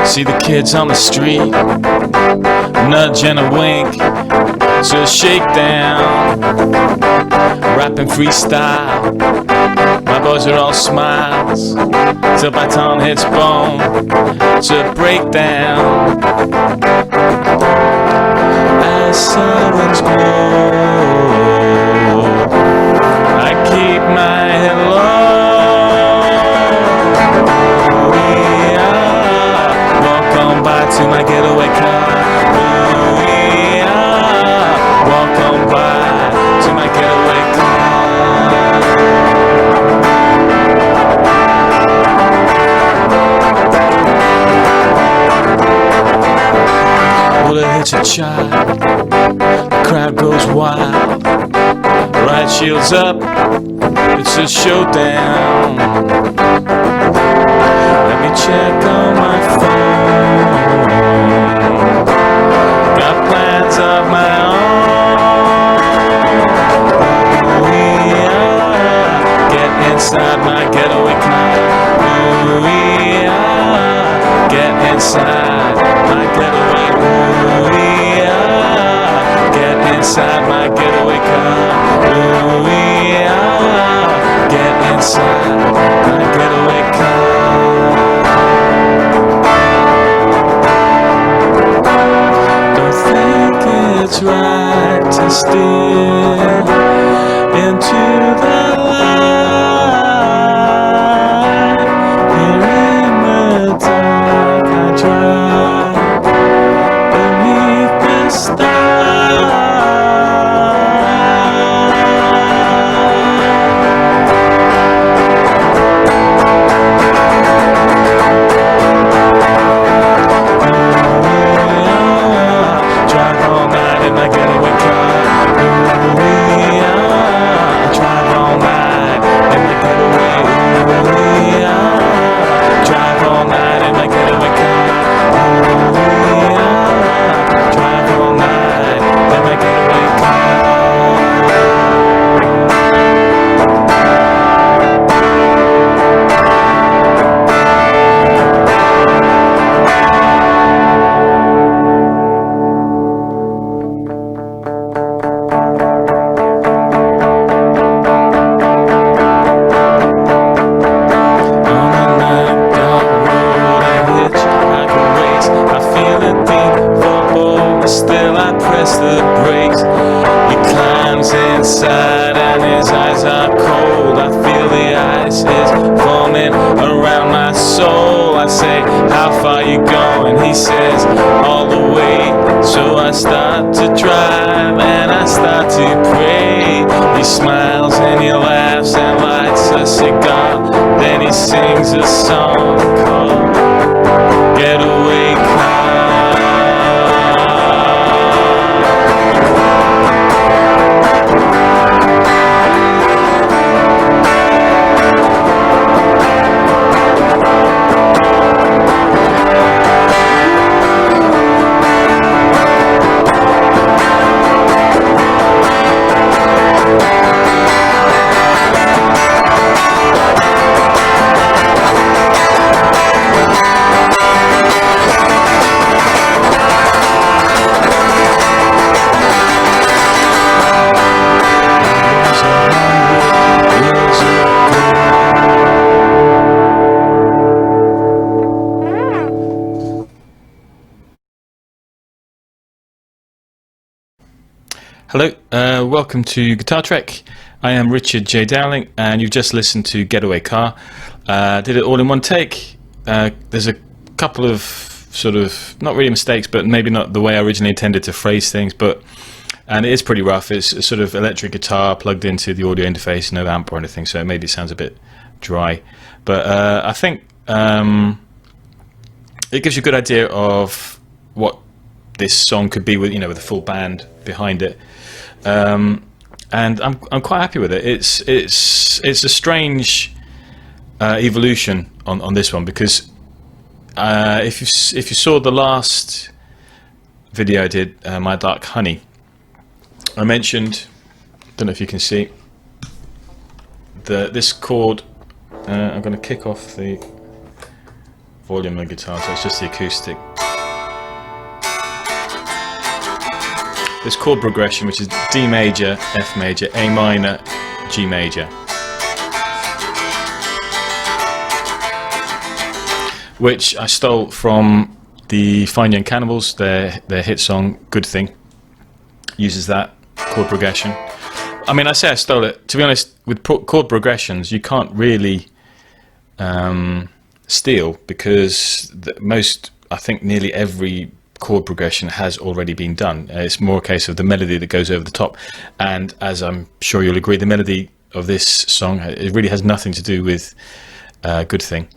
See the kids on the street, nudge and a wink to shakedown, rapping freestyle. My boys are all smiles till baton hits bone to break down. As sirens blow, I keep my head low. Welcome back to my getaway car. Welcome back to my getaway car. Well, it hits a child, the crowd goes wild. Riot shields up, it's a showdown. Let me check on my phone. Got plans of my own. Yeah. Get inside my getaway car. Yeah. Get inside my getaway car. Yeah. Get inside my getaway car. Yeah. Get inside my getaway car. It's right to steer into the light. Here in the dark I drive beneath the stars. Drive all night in my getaway car. Drive all night in my getaway. Drive all night in my getaway car. Drive all night in my getaway car. Still I press the brakes. He climbs inside and his eyes are cold. I feel the ice is forming around my soul. I say, how far you going? He says, all the way. So I start to drive and I start to pray. He smiles and he laughs and lights a cigar. Then he sings a song called Getaway Car. Hello, welcome to Guitar Trek. I am Richard J. Dowling, and you've just listened to Getaway Car. Did it all in one take. There's a couple of sort of, not really mistakes, but maybe not the way I originally intended to phrase things, and it is pretty rough. It's a sort of electric guitar plugged into the audio interface, no amp or anything, so maybe it sounds a bit dry. But I think it gives you a good idea of what this song could be with, with a full band behind it. And I'm quite happy with it. It's a strange evolution on this one, because if you saw the last video I did, My Dark Honey, I mentioned, don't know if you can see, this chord. I'm going to kick off the volume on the guitar, so it's just the acoustic. This chord progression, which is D major, F major, A minor, G major, which I stole from the Fine Young Cannibals. Their hit song "Good Thing" uses that chord progression. I mean, I say I stole it. To be honest, with chord progressions, you can't really steal, because I think nearly every chord progression has already been done. It's more a case of the melody that goes over the top, and as I'm sure you'll agree, the melody of this song, it really has nothing to do with Good Thing.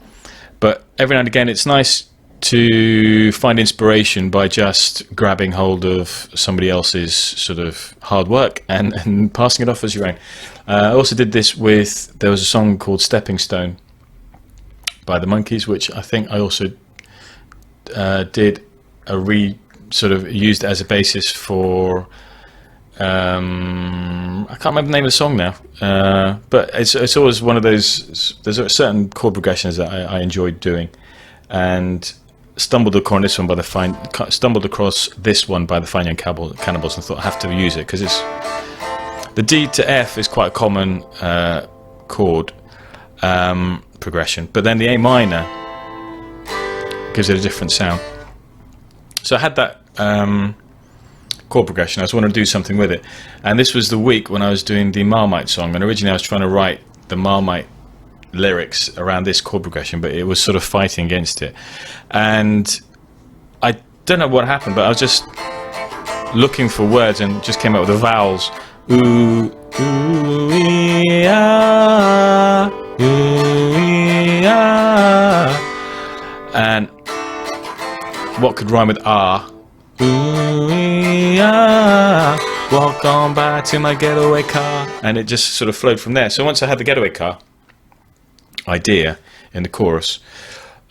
But every now and again it's nice to find inspiration by just grabbing hold of somebody else's sort of hard work and passing it off as your own. I also did this with, there was a song called Stepping Stone by the Monkees, which I think I also did sort of used as a basis for I can't remember the name of the song now, but it's always one of those, there's certain chord progressions that I enjoyed doing, and stumbled across this one by the Fine Young Cannibals, and thought I have to use it because it's the D to F is quite a common chord progression, but then the A minor gives it a different sound. So I had that chord progression. I just wanted to do something with it, and this was the week when I was doing the Marmite song, and originally I was trying to write the Marmite lyrics around this chord progression, but it was sort of fighting against it, and I don't know what happened, but I was just looking for words and just came up with the vowels. Ooh, ooh, ah, ooh, ah. And what could rhyme with ah? Ooh, ah, walk on by to my getaway car. And it just sort of flowed from there. So once I had the getaway car idea in the chorus,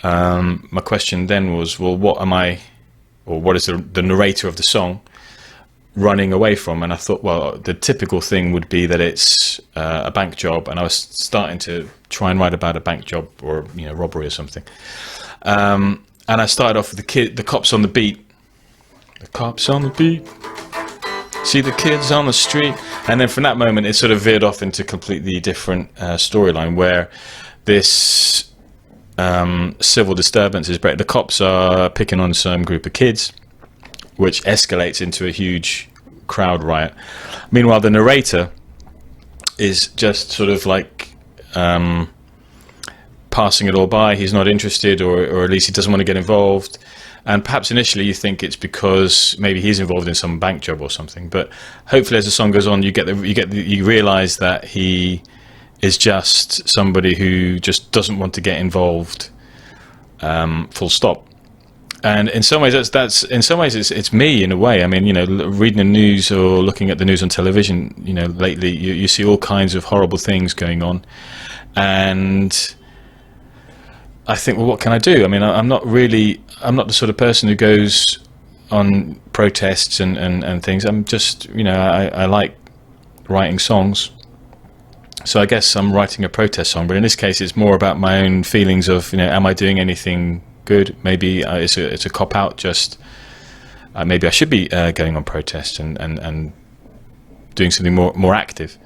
my question then was, well, what am I, or what is the narrator of the song running away from? And I thought, well, the typical thing would be that it's a bank job, and I was starting to try and write about a bank job or robbery or something. And I started off with the cops on the beat. The cops on the beat, see the kids on the street. And then from that moment, it sort of veered off into a completely different storyline, where this civil disturbance is breaking. The cops are picking on some group of kids, which escalates into a huge crowd riot. Meanwhile, the narrator is just sort of like passing it all by. He's not interested, or at least he doesn't want to get involved. And perhaps initially you think it's because maybe he's involved in some bank job or something, but hopefully as the song goes on, you realize that he is just somebody who just doesn't want to get involved, full stop. And in some ways it's me in a way. I mean, reading the news or looking at the news on television, lately you see all kinds of horrible things going on, and I think, well, what can I do? I mean, I'm not the sort of person who goes on protests and things. I'm just, I like writing songs. So I guess I'm writing a protest song, but in this case, it's more about my own feelings of, am I doing anything good? Maybe it's a cop-out, just maybe I should be going on protest and doing something more active.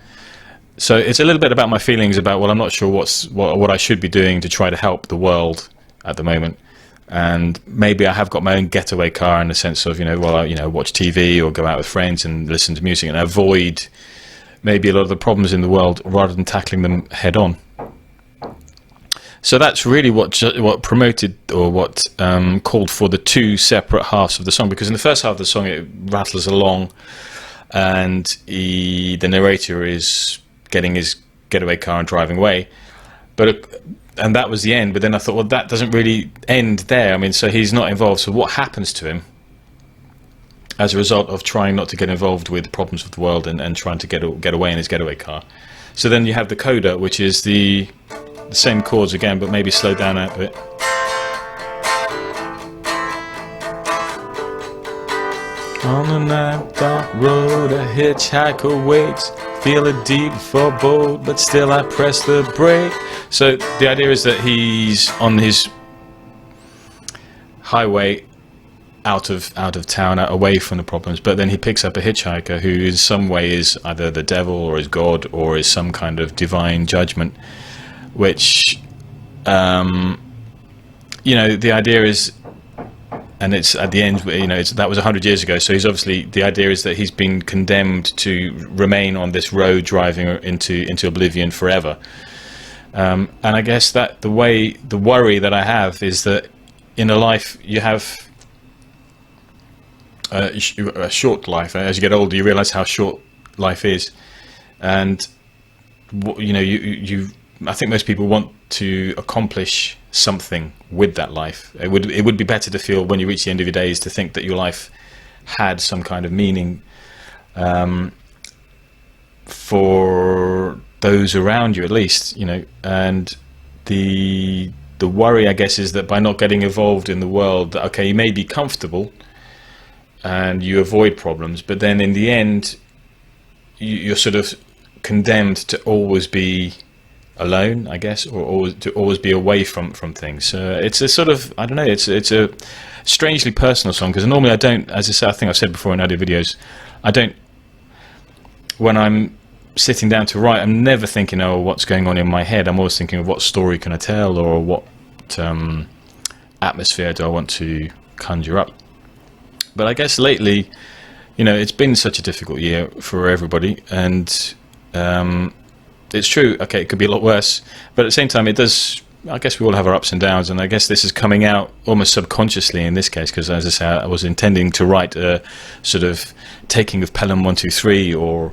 So it's a little bit about my feelings about, well, I'm not sure what I should be doing to try to help the world at the moment. And maybe I have got my own getaway car in the sense of, watch TV or go out with friends and listen to music and avoid maybe a lot of the problems in the world rather than tackling them head on. So that's really what promoted, or what called for the two separate halves of the song, because in the first half of the song it rattles along and the narrator is getting his getaway car and driving away, and that was the end. But then I thought, well, that doesn't really end there. I mean, so he's not involved, so what happens to him as a result of trying not to get involved with the problems of the world and trying to get away in his getaway car? So then you have the coda, which is the same chords again, but maybe slowed down a bit. On the night dark road, a hitchhiker waits, feel a deep forebode, but still I press the brake. So the idea is that he's on his highway out of town, away from the problems. But then he picks up a hitchhiker who in some way is either the devil or is God or is some kind of divine judgment, which you know, the idea is, and it's at the end, you know, that was 100 years ago, so he's obviously, the idea is that he's been condemned to remain on this road driving into oblivion forever. And I guess that the worry that I have is that in a life you have a short life. As you get older, you realize how short life is, and you know, I think most people want to accomplish something with that life. It would be better to feel when you reach the end of your days to think that your life had some kind of meaning for those around you, at least, you know. And the worry, I guess, is that by not getting involved in the world, that okay, you may be comfortable and you avoid problems, but then in the end you're sort of condemned to always be alone, I guess, or to always be away from things. It's a sort of, I don't know, it's a strangely personal song, because normally I don't, as I said, I think I've said before in other videos, I don't, when I'm sitting down to write, I'm never thinking, oh, what's going on in my head. I'm always thinking of what story can I tell, or what atmosphere do I want to conjure up. But I guess lately, you know, it's been such a difficult year for everybody, and it's true, okay, it could be a lot worse, but at the same time it does, I guess we all have our ups and downs, and I guess this is coming out almost subconsciously in this case, because as I say, I was intending to write a sort of taking of Pelham 123, or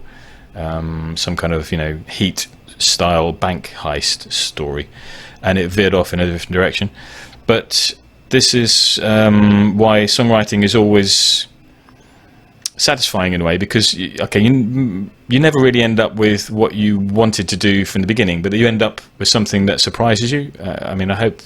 some kind of, you know, Heat style bank heist story, and it veered off in a different direction. But this is why songwriting is always satisfying in a way, because okay, you never really end up with what you wanted to do from the beginning, but you end up with something that surprises you. I mean, I hope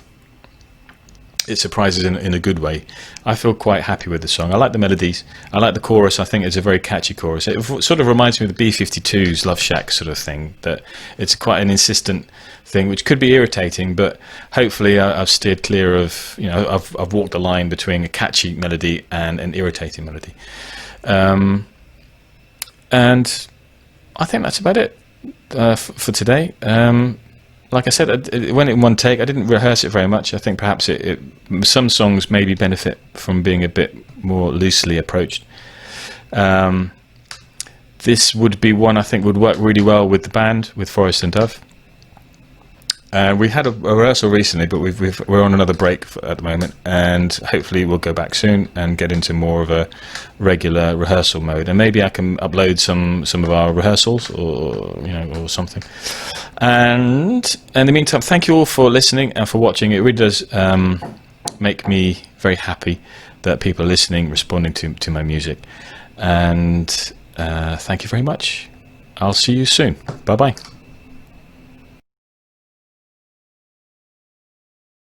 it surprises in a good way. I feel quite happy with the song. I like the melodies, I like the chorus. I think it's a very catchy chorus. It sort of reminds me of the B-52's Love Shack sort of thing, that it's quite an insistent thing, which could be irritating, but hopefully I've steered clear of, you know, I've walked the line between a catchy melody and an irritating melody. And I think that's about it for today. Like I said, it went in one take. I didn't rehearse it very much. I think perhaps some songs maybe benefit from being a bit more loosely approached. This would be one I think would work really well with the band, with Forest and Dove. We had a rehearsal recently, but we're on another break at the moment, and hopefully we'll go back soon and get into more of a regular rehearsal mode. And maybe I can upload some of our rehearsals, or you know, or something. And in the meantime, thank you all for listening and for watching. It really does make me very happy that people are listening, responding to my music. And thank you very much. I'll see you soon. Bye bye.